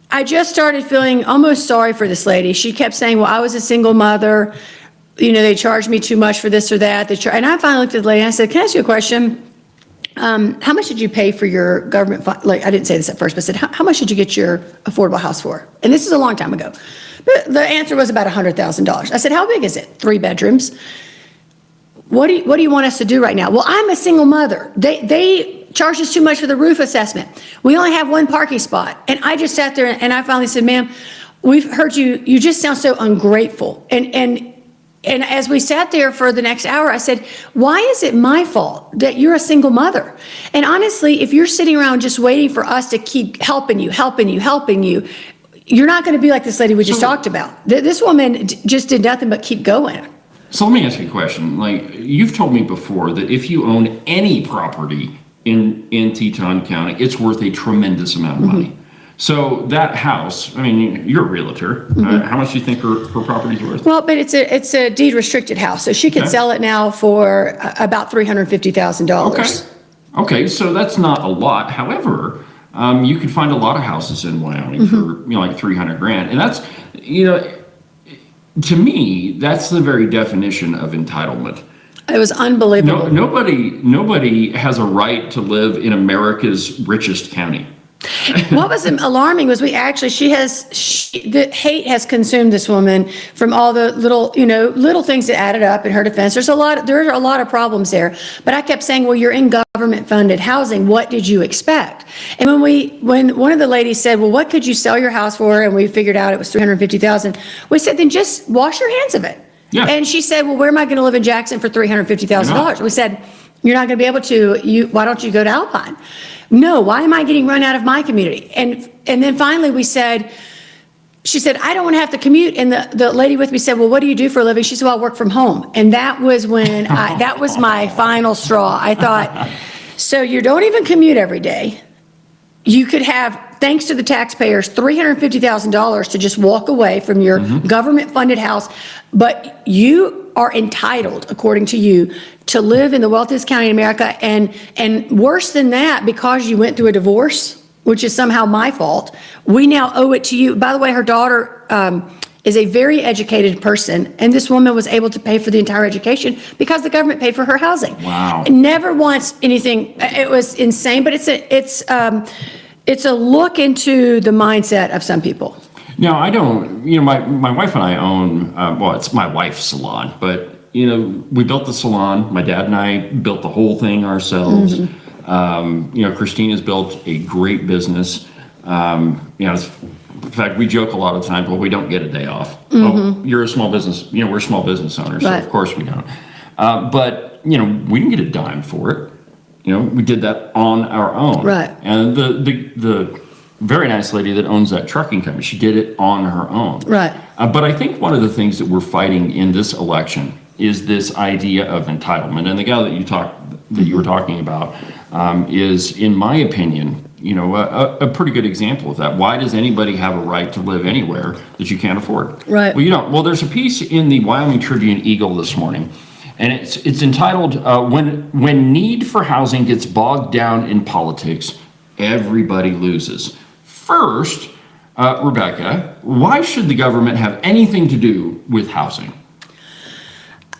I just started feeling almost sorry for this lady. She kept saying, well, I was a single mother. They charged me too much for this or that. And I finally looked at the lady and I said, can I ask you a question? How much did you pay for your government fund? Like, I didn't say this at first, but I said, how much did you get your affordable house for? And this is a long time ago. But the answer was about $100,000. I said, how big is it? 3 bedrooms. What do you want us to do right now? Well, I'm a single mother. They charged us too much for the roof assessment. We only have 1 parking spot. And I just sat there and I finally said, ma'am, we've heard you just sound so ungrateful. And as we sat there for the next hour, I said, why is it my fault that you're a single mother? And honestly, if you're sitting around just waiting for us to keep helping you, you're not going to be like this lady we just talked about. This woman just did nothing but keep going. So let me ask you a question. Like, you've told me before that if you own any property in Teton County, it's worth a tremendous amount of money. So that house, I mean, you're a realtor. How much do you think her property's worth? Well, but it's a deed restricted house, so she could sell it now for about $350,000. Okay, so that's not a lot. However, you could find a lot of houses in Wyoming for like $300,000, and that's to me that's the very definition of entitlement. It was unbelievable. Nobody has a right to live in America's richest county. What was alarming was the hate has consumed this woman from all the little things that added up in her defense. There are a lot of problems there. But I kept saying, well, you're in government funded housing. What did you expect? And when one of the ladies said, well, what could you sell your house for? And we figured out it was $350,000. We said, then just wash your hands of it. Yeah. And she said, well, where am I going to live in Jackson for $350,000? We said, you're not going to be able to. Why don't you go to Alpine? No, why am I getting run out of my community? And then finally she said, I don't want to have to commute. And the lady with me said, well, what do you do for a living? She said, well, I work from home. And that was when that was my final straw. I thought, so you don't even commute every day. You could have, thanks to the taxpayers, $350,000 to just walk away from your government funded house. But you are entitled, according to you, to live in the wealthiest county in America, and worse than that, because you went through a divorce, which is somehow my fault, we now owe it to you. By the way, her daughter is a very educated person, and this woman was able to pay for the entire education because the government paid for her housing. Wow. Never once anything. It was insane, but it's a look into the mindset of some people. Now, I don't, my wife and I own, it's my wife's salon, but we built the salon. My dad and I built the whole thing ourselves. Christina's built a great business. In fact, we joke a lot of times, well, we don't get a day off. Oh, you're a small business, we're small business owners, so of course we don't. But, we didn't get a dime for it. We did that on our own. Right. And the very nice lady that owns that trucking company, she did it on her own. Right. But I think one of the things that we're fighting in this election is this idea of entitlement. And the guy that you were talking about is, in my opinion, a pretty good example of that. Why does anybody have a right to live anywhere that you can't afford? Right. Well, well, there's a piece in the Wyoming Tribune-Eagle this morning, and it's entitled, When Need for Housing Gets Bogged Down in Politics, Everybody Loses. First, Rebecca, why should the government have anything to do with housing?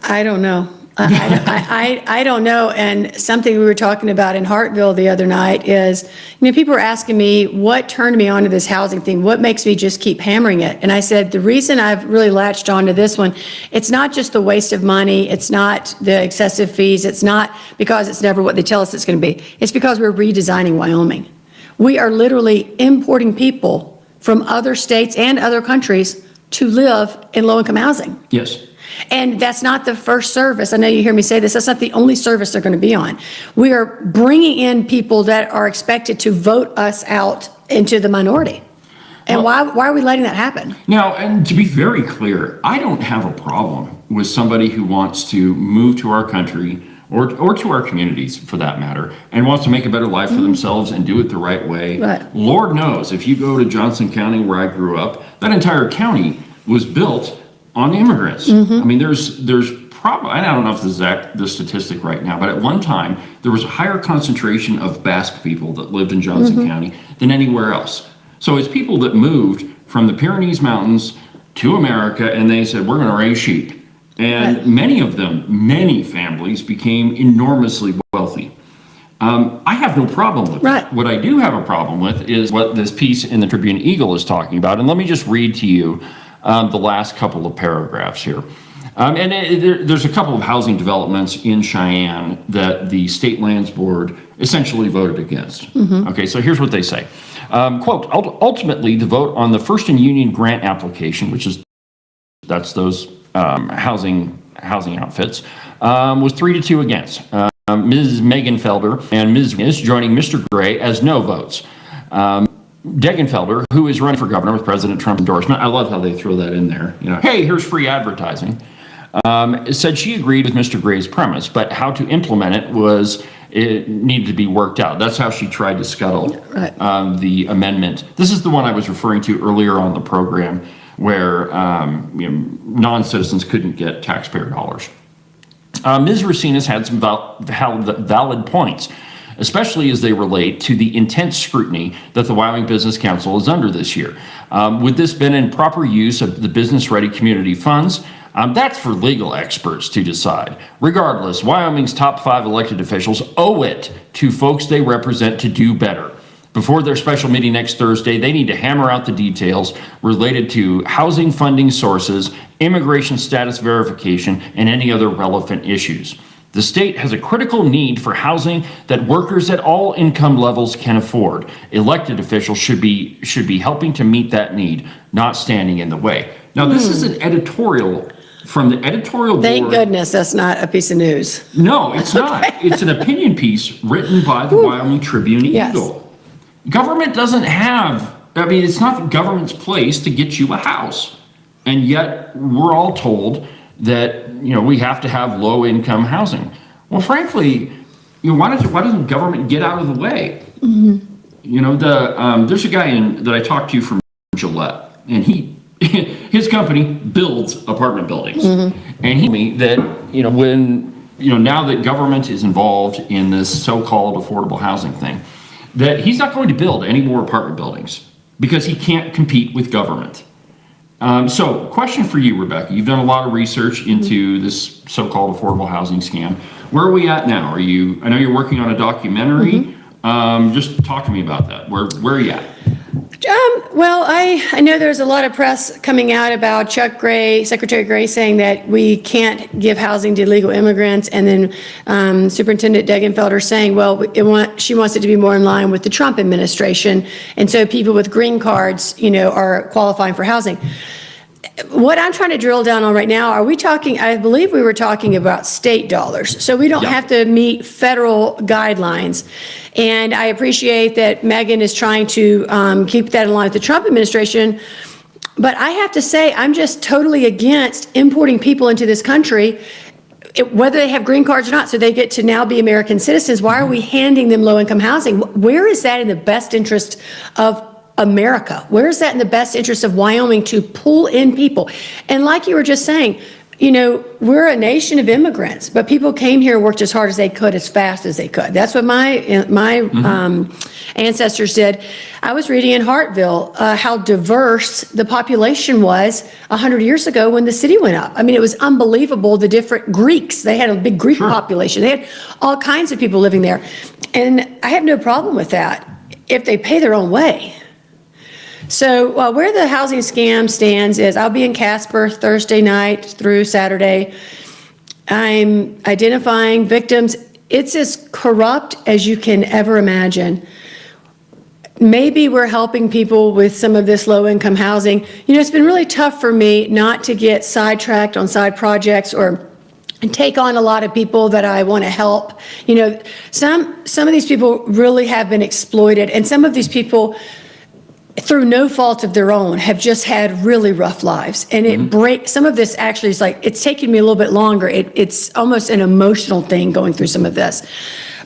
I don't know. I don't know. And something we were talking about in Hartville the other night is, people were asking me what turned me onto this housing thing, what makes me just keep hammering it. And I said, the reason I've really latched onto this one, it's not just the waste of money, it's not the excessive fees, it's not because it's never what they tell us it's going to be. It's because we're redesigning Wyoming. We are literally importing people from other states and other countries to live in low-income housing. Yes. And that's not the first service. I know you hear me say this. That's not the only service they're going to be on. We are bringing in people that are expected to vote us out into the minority. And why are we letting that happen? Now, and to be very clear, I don't have a problem with somebody who wants to move to our country or to our communities, for that matter, and wants to make a better life for themselves and do it the right way. Right. Lord knows, if you go to Johnson County, where I grew up, that entire county was built on immigrants. I mean, there's probably, I don't know if this is the statistic right now, but at one time, there was a higher concentration of Basque people that lived in Johnson County than anywhere else. So it's people that moved from the Pyrenees Mountains to America, and they said, we're going to raise sheep. And many of them, many families became enormously wealthy. I have no problem with that. What I do have a problem with is what this piece in the Tribune Eagle is talking about. And let me just read to you the last couple of paragraphs here. There's a couple of housing developments in Cheyenne that the State Lands Board essentially voted against. Okay, so here's what they say. Quote, ultimately, the vote on the First and Union grant application, that's those housing outfits, was 3-2 against. Ms. Megan Felder and Ms. is joining Mr. Gray as no votes. Degenfelder, who is running for governor with President Trump's endorsement, I love how they throw that in there. Hey, here's free advertising. Said she agreed with Mr. Gray's premise, but how to implement it needed to be worked out. That's how she tried to scuttle the amendment. This is the one I was referring to earlier on the program, where non-citizens couldn't get taxpayer dollars. Ms. Racinas had some valid points, especially as they relate to the intense scrutiny that the Wyoming Business Council is under this year. Would this been in proper use of the business-ready community funds? That's for legal experts to decide. Regardless, Wyoming's top 5 elected officials owe it to folks they represent to do better. Before their special meeting next Thursday, they need to hammer out the details related to housing funding sources, immigration status verification, and any other relevant issues. The state has a critical need for housing that workers at all income levels can afford. Elected officials should be helping to meet that need, not standing in the way. Now, this is an editorial from the editorial board. Thank goodness that's not a piece of news. No, it's not. It's an opinion piece written by the Wyoming Tribune Eagle. Government doesn't have, it's not the government's place to get you a house. And yet we're all told that, we have to have low income housing. Well, frankly, why doesn't government get out of the way? There's a guy that I talked to from Gillette, and his company builds apartment buildings. And he told me that, now that government is involved in this so-called affordable housing thing, that he's not going to build any more apartment buildings because he can't compete with government. So, question for you, Rebecca. You've done a lot of research into this so-called affordable housing scam. Where are we at now? I know you're working on a documentary. Just talk to me about that. Where are you at? Well, I know there's a lot of press coming out about Secretary Gray saying that we can't give housing to illegal immigrants, and then Superintendent Degenfelder saying, well, she wants it to be more in line with the Trump administration, and so people with green cards, are qualifying for housing. What I'm trying to drill down on right now, I believe we were talking about state dollars, so we don't have to meet federal guidelines. And I appreciate that Megan is trying to keep that in line with the Trump administration. But I have to say, I'm just totally against importing people into this country, whether they have green cards or not, so they get to now be American citizens. Why are we handing them low-income housing? Where is that in the best interest of America? Where is that in the best interest of Wyoming to pull in people? And like you were just saying, you know, we're a nation of immigrants, but people came here, worked as hard as they could, as fast as they could. That's what my ancestors did. I was reading in Hartville how diverse the population was 100 years ago when the city went up. I mean, it was unbelievable, the different Greeks. They had a big Greek population. They had all kinds of people living there. And I have no problem with that if they pay their own way. So where the housing scam stands is I'll be in Casper Thursday night through Saturday. I'm identifying victims. It's as corrupt as you can ever imagine. Maybe we're helping people with some of this low-income housing. You know, it's been really tough for me not to get sidetracked on side projects or take on a lot of people that I want to help. You know, some of these people really have been exploited, and some of these people, through no fault of their own, have just had really rough lives. And it breaks, some of this actually is like, it's taken me a little bit longer. It's almost an emotional thing going through some of this.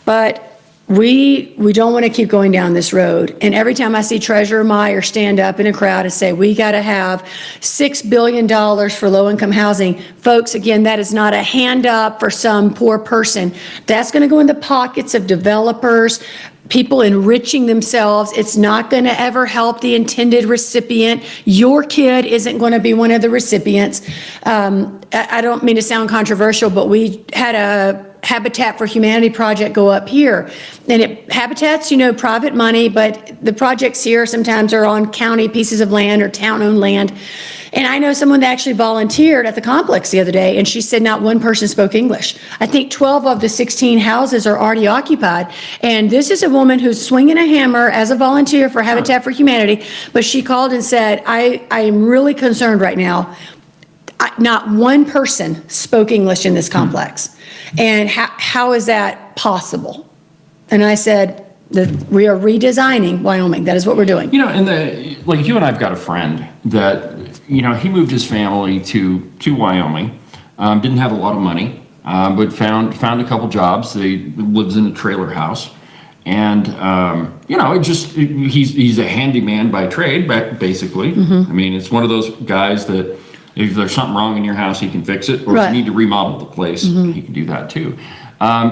But we don't want to keep going down this road. And every time I see Treasurer Meyer stand up in a crowd and say, we got to have $6 billion for low-income housing, folks, again, that is not a hand up for some poor person. That's going to go in the pockets of developers, people enriching themselves. It's not going to ever help the intended recipient. Your kid isn't going to be one of the recipients. I don't mean to sound controversial, but we had a Habitat for Humanity project go up here. And Habitat's, you know, private money, but the projects here sometimes are on county pieces of land or town-owned land. And I know someone that actually volunteered at the complex the other day, and she said not one person spoke English. I think 12 of the 16 houses are already occupied. And this is a woman who's swinging a hammer as a volunteer for Habitat for Humanity, but she called and said, I am really concerned right now. Not one person spoke English in this complex. And how is that possible? And I said that we are redesigning Wyoming. That is what we're doing. You know, and like you and I've got a friend that, you know, he moved his family to Wyoming, didn't have a lot of money, but found a couple jobs. They lives in a trailer house. And, you know, he's a handyman by trade, basically. I mean, it's one of those guys that if there's something wrong in your house, he can fix it. Or if you need to remodel the place, he can do that too.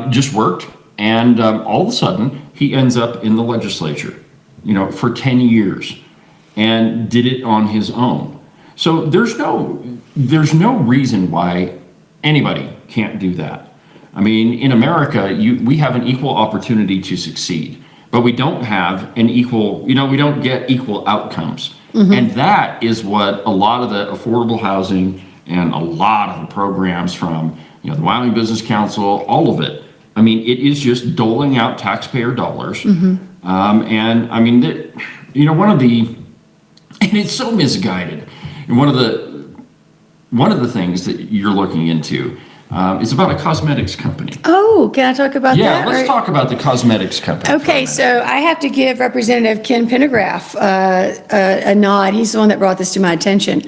Just worked. And all of a sudden, he ends up in the legislature, you know, for 10 years and did it on his own. So there's no reason why anybody can't do that. I mean, in America, we have an equal opportunity to succeed, but we don't have an equal, you know, we don't get equal outcomes. And that is what a lot of the affordable housing and a lot of the programs from, you know, the Wyoming Business Council, all of it. I mean, it is just doling out taxpayer dollars. And I mean, you know, and it's so misguided. And one of the things that you're looking into is about a cosmetics company. Oh, can I talk about that? Yeah, let's talk about the cosmetics company. Okay, so I have to give Representative Ken Pendergraph a nod. He's the one that brought this to my attention.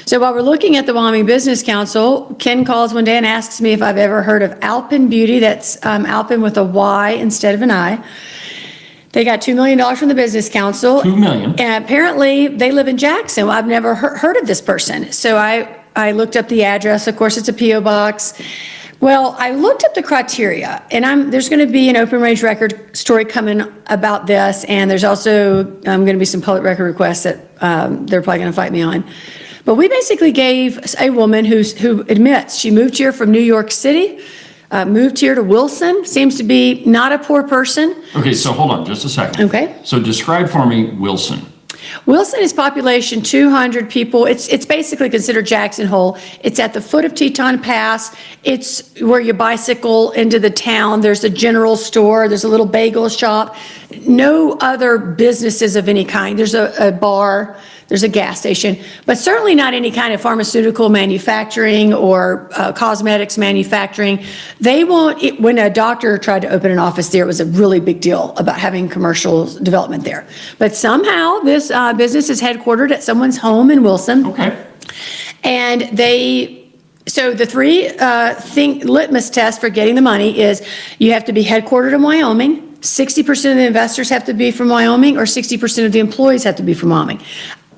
So while we're looking at the Wyoming Business Council, Ken calls one day and asks me if I've ever heard of Alpin Beauty. That's Alpin with a Y instead of an I. They got $2 million from the Business Council. $2 million. And apparently they live in Jackson. Well, I've never heard of this person. So I looked up the address. Of course, it's a P.O. box. Well, I looked up the criteria, and there's going to be an open range record story coming about this, and there's also going to be some public record requests that they're probably going to fight me on. But we basically gave a woman who admits she moved here from New York City, moved here to Wilson, seems to be not a poor person. Okay, so hold on just a second. Okay. So describe for me Wilson. Wilson is population 200 people. It's basically considered Jackson Hole. It's at the foot of Teton Pass. It's where you bicycle into the town. There's a general store. There's a little bagel shop. No other businesses of any kind. There's a bar. There's a gas station, but certainly not any kind of pharmaceutical manufacturing or cosmetics manufacturing. They won't, when a doctor tried to open an office there, it was a really big deal about having commercial development there. But somehow this business is headquartered at someone's home in Wilson. Okay. And so the three litmus tests for getting the money is you have to be headquartered in Wyoming, 60% of the investors have to be from Wyoming, or 60% of the employees have to be from Wyoming.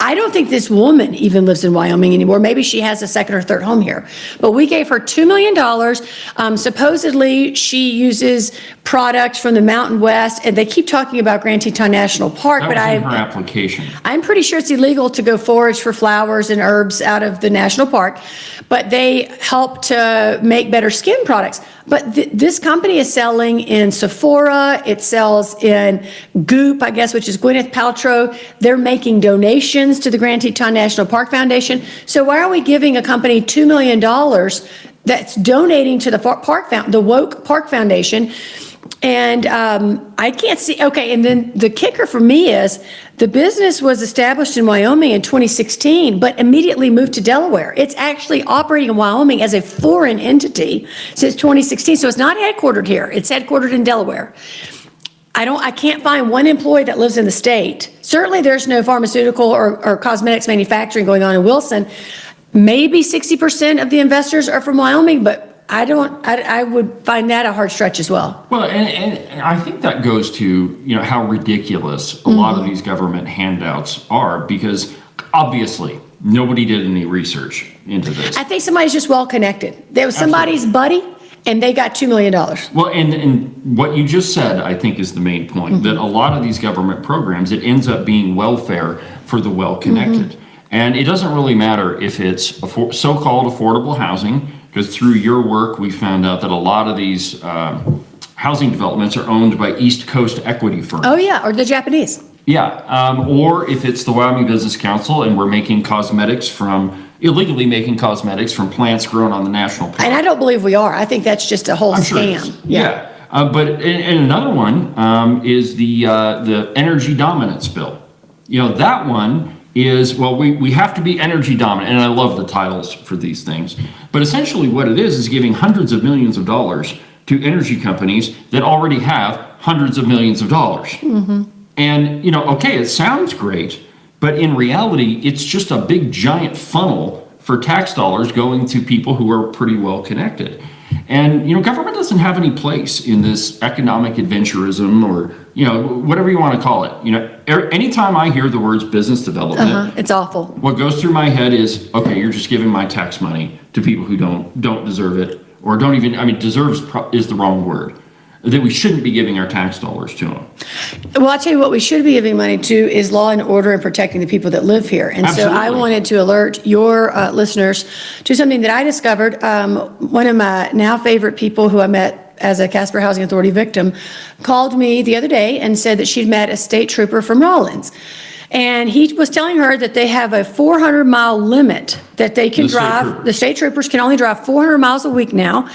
I don't think this woman even lives in Wyoming anymore. Maybe she has a second or third home here. But we gave her $2 million. Supposedly, she uses products from the Mountain West, and they keep talking about Grand Teton National Park, That but was in her application. I'm pretty sure it's illegal to go forage for flowers and herbs out of the national park, but they help to make better skin products. But this company is selling in Sephora, it sells in Goop, I guess, which is Gwyneth Paltrow. They're making donations to the Grand Teton National Park Foundation. So why are we giving a company $2 million that's donating to the Woke Park Foundation? And I can't see, okay, and then the kicker for me is the business was established in Wyoming in 2016, but immediately moved to Delaware. It's actually operating in Wyoming as a foreign entity since 2016, so it's not headquartered here. It's headquartered in Delaware. I can't find one employee that lives in the state. Certainly there's no pharmaceutical or cosmetics manufacturing going on in Wilson. Maybe 60% of the investors are from Wyoming, but I would find that a hard stretch as well. Well, and I think that goes to, how ridiculous a lot of these government handouts are, because obviously nobody did any research into this. I think somebody's just well connected. There was somebody's buddy, and they got $2 million. Well, and what you just said, I think, is the main point, that a lot of these government programs, it ends up being welfare for the well-connected. And it doesn't really matter if it's so-called affordable housing, because through your work, we found out that a lot of these housing developments are owned by East Coast equity firms. Oh, yeah, or the Japanese. Yeah, or if it's the Wyoming Business Council and we're illegally making cosmetics from plants grown on the national park. And I don't believe we are. I think that's just a whole I'm sure it scam. is. Yeah. But and another one is the energy dominance bill. That one is, well, we have to be energy dominant, and I love the titles for these things. But essentially what it is giving hundreds of millions of dollars to energy companies that already have hundreds of millions of dollars. And, okay, it sounds great, but in reality, it's just a big giant funnel for tax dollars going to people who are pretty well connected. And, government doesn't have any place in this economic adventurism or, whatever you want to call it. Anytime I hear the words business development, It's awful. what goes through my head is, okay, you're just giving my tax money to people who don't deserve it, or don't even, deserves is the wrong word, that we shouldn't be giving our tax dollars to them. Well, I'll tell you what we should be giving money to is law and order and protecting the people that live here. And so I Absolutely. wanted to alert your listeners to something that I discovered. One of my now favorite people who I met as a Casper Housing Authority victim called me the other day and said that she'd met a state trooper from Rawlins. And he was telling her that they have a 400-mile limit that they can drive. The state troopers can only drive 400 miles a week now.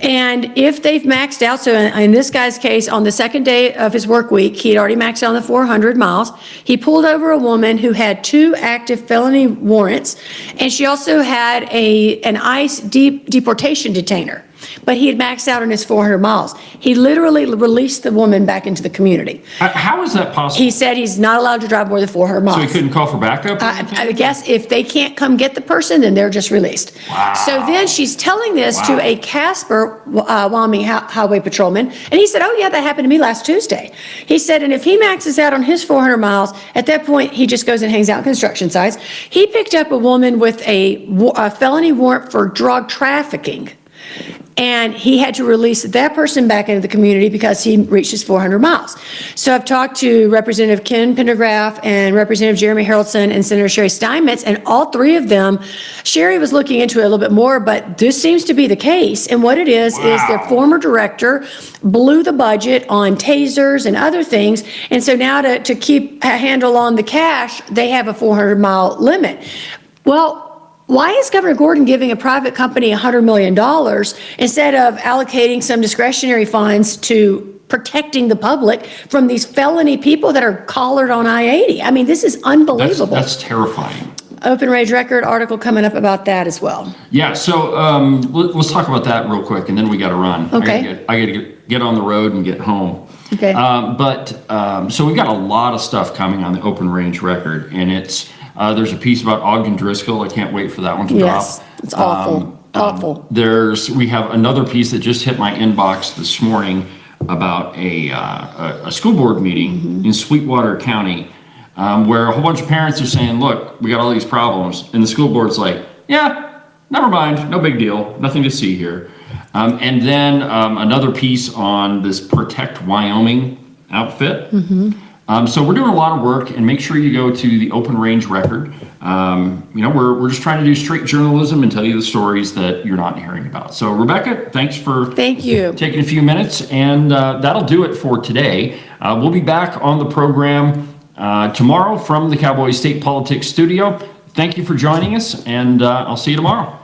And if they've maxed out, so in this guy's case, on the second day of his work week, he had already maxed out on the 400 miles. He pulled over a woman who had 2 active felony warrants, and she also had an ICE deportation detainer. But he had maxed out on his 400 miles. He literally released the woman back into the community. How is that possible? He said he's not allowed to drive more than 400 miles. So he couldn't call for backup? I guess if they can't come get the person, then they're just released. Wow. So then she's telling this to a Casper Wyoming highway patrolman, and he said, oh yeah, that happened to me last Tuesday. He said, and if he maxes out on his 400 miles, at that point, he just goes and hangs out at construction sites. He picked up a woman with a felony warrant for drug trafficking. And he had to release that person back into the community because he reached his 400 miles. So I've talked to Representative Ken Pendergraft and Representative Jeremy Harrelson and Senator Sherry Steinmetz, and all 3 of them, Sherry was looking into it a little bit more, but this seems to be the case. And what it is their former director blew the budget on tasers and other things. And so now to keep a handle on the cash, they have a 400-mile limit. Well, why is Governor Gordon giving a private company $100 million instead of allocating some discretionary funds to protecting the public from these felony people that are collared on I-80? I mean, this is unbelievable. That's terrifying. Open Range Record article coming up about that as well. Yeah, so let's talk about that real quick, and then we got to run. Okay. I got to get on the road and get home. Okay. So we've got a lot of stuff coming on the Open Range Record, and it's there's a piece about Ogden Driscoll. I can't wait for that one to Yes, drop. it's awful, awful. We have another piece that just hit my inbox this morning about a school board meeting in Sweetwater County where a whole bunch of parents are saying, look, we got all these problems. And the school board's like, yeah, never mind, no big deal, nothing to see here. And then another piece on this Protect Wyoming outfit. So we're doing a lot of work, and make sure you go to the Open Range Record. We're just trying to do straight journalism and tell you the stories that you're not hearing about. So Rebecca, thanks for Thank you. taking a few minutes, and that'll do it for today. We'll be back on the program tomorrow from the Cowboy State Politics Studio. Thank you for joining us, and I'll see you tomorrow.